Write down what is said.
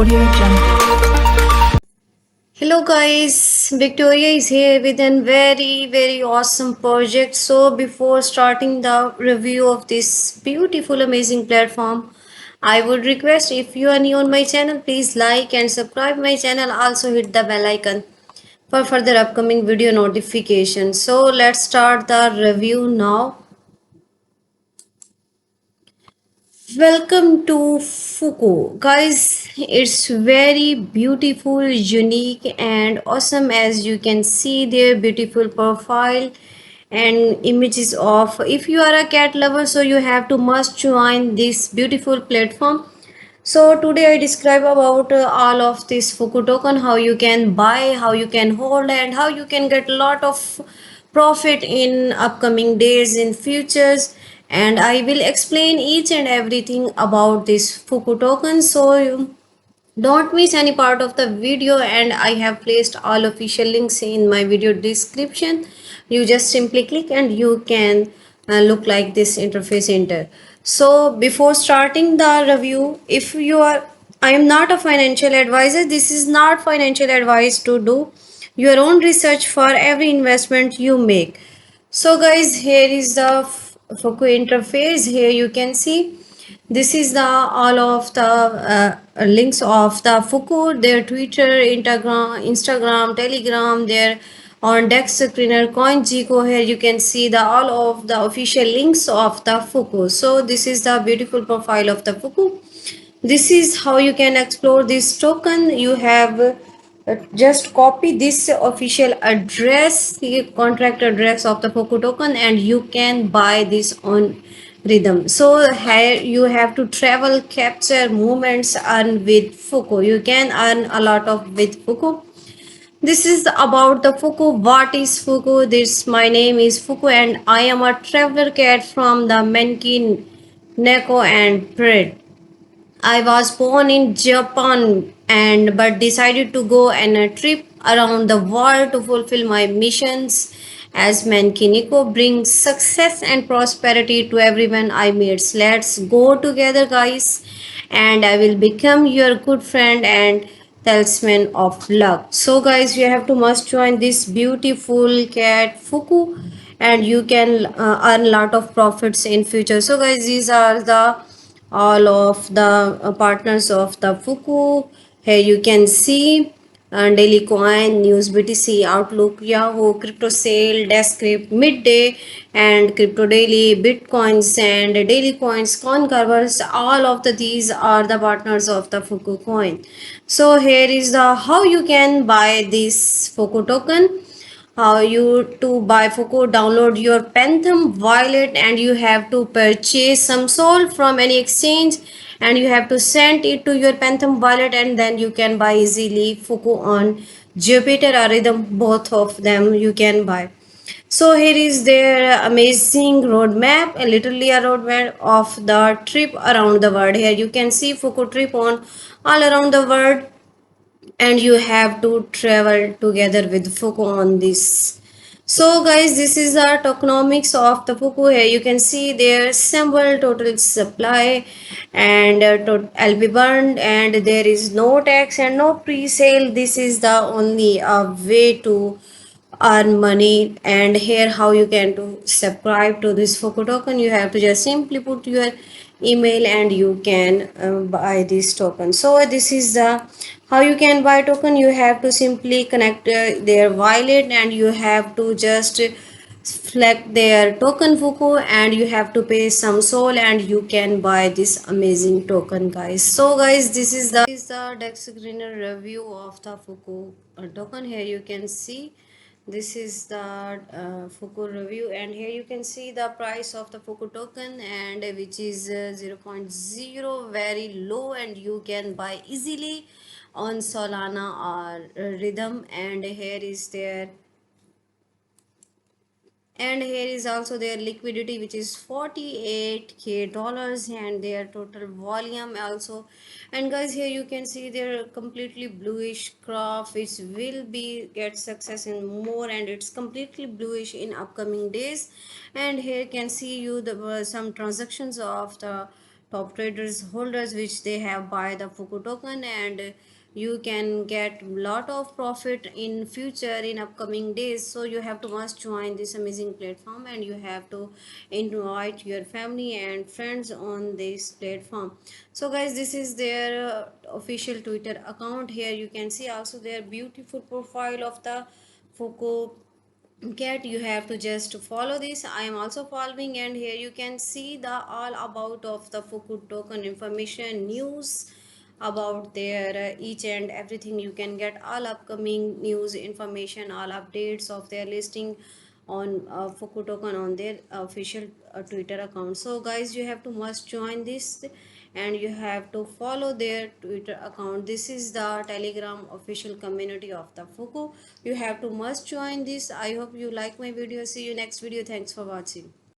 Audio Jungle. Hello guys, Victoria is here with a very awesome project. So before starting the review of this beautiful amazing platform, I would request if you are new on my channel, please like and subscribe my channel. Also hit the bell icon for further upcoming video notifications. So let's start the review now. Welcome to Fuku. Guys, it's very beautiful, unique, and awesome as you can see their beautiful profile and images of. If you are a cat lover, so you have to must join this beautiful platform. So today I describe about all of this Fuku token, how you can buy, how you can hold, and how you can get a lot of profit in upcoming days in futures. And I will explain each and everything about this Fuku token. So you don't miss any part of the video, and I have placed all official links in my video description. You just simply click and you can look like this interface enter. So before starting the review, if you are, I am not a financial advisor. This is not financial advice to do your own research for every investment you make. So guys, here is the Fuku interface. Here you can see this is the all of the links of the Fuku, their Twitter, Instagram, Telegram, their on Dex Screener, CoinGecko. Here you can see the all of the official links of the Fuku. So this is the beautiful profile of the Fuku. This is how you can explore this token. You have just copy this official address, the contract address of the Fuku token, and you can buy this on Rhythm. So here you have to travel, capture moments, earn with Fuku. You can earn a lot of with Fuku. This is about the Fuku. What is Fuku? This my name is Fuku, and I am a traveler cat from the Menki, Neko, and Pred. I was born in Japan and but decided to go on a trip around the world to fulfill my missions as Mankiniko brings success and prosperity to everyone I meet. Let's go together guys, and I will become your good friend and talisman of luck. So guys, you have to must join this beautiful cat Fuku, and you can earn lot of profits in future. So guys, these are the all of the partners of the Fuku. Here you can see Daily Coin, News BTC, Outlook, Yahoo, Crypto Sale, Descript, Midday, and Crypto Daily, Bitcoins, and Daily Coins, Coin Covers. All of these are the partners of the Fuku coin. So here is the how you can buy this Fuku token. How you to buy Fuku, download your Phantom wallet, and you have to purchase some Sol from any exchange, and you have to send it to your Phantom wallet, and then you can buy easily Fuku on Jupiter or Rhythm. Both of them you can buy. So here is their amazing roadmap, literally a roadmap of the trip around the world. Here you can see Fuku trip on all around the world, and you have to travel together with Fuku on this. So guys, this is the tokenomics of the Fuku. Here you can see their symbol, total supply, and LP burned, and there is no tax and no pre-sale. This is the only way to earn money. And here how you can to subscribe to this Fuku token. You have to just simply put your email and you can buy this token. So this is the how you can buy token. You have to simply connect their wallet, and you have to just select their token Fuku, and you have to pay some Sol, and you can buy this amazing token guys. So guys, this is the Dex Greener review of the Fuku token. Here you can see this is the Fuku review, and here you can see the price of the Fuku token, and which is 0.0, very low, and you can buy easily on Solana or Rhythm. And here is their, and here is also their liquidity, which is 48k dollars, and their total volume also. And guys, here you can see their completely bluish graph, which will be get success in more, and it's completely bluish in upcoming days. And here you can see you the some transactions of the top traders holders which they have buy the Fuku token, and you can get lot of profit in future in upcoming days. So you have to must join this amazing platform, and you have to invite your family and friends on this platform. So guys, this is their official Twitter account. Here you can see also their beautiful profile of the Fuku cat. You have to just follow this. I am also following, and here you can see the all about of the Fuku token information news about their each and everything. You can get all upcoming news information, all updates of their listing on Fuku token on their official Twitter account. So guys, you have to must join this, and you have to follow their Twitter account. This is the Telegram official community of the Fuku. You have to must join this. I hope you like my video. See you next video. Thanks for watching.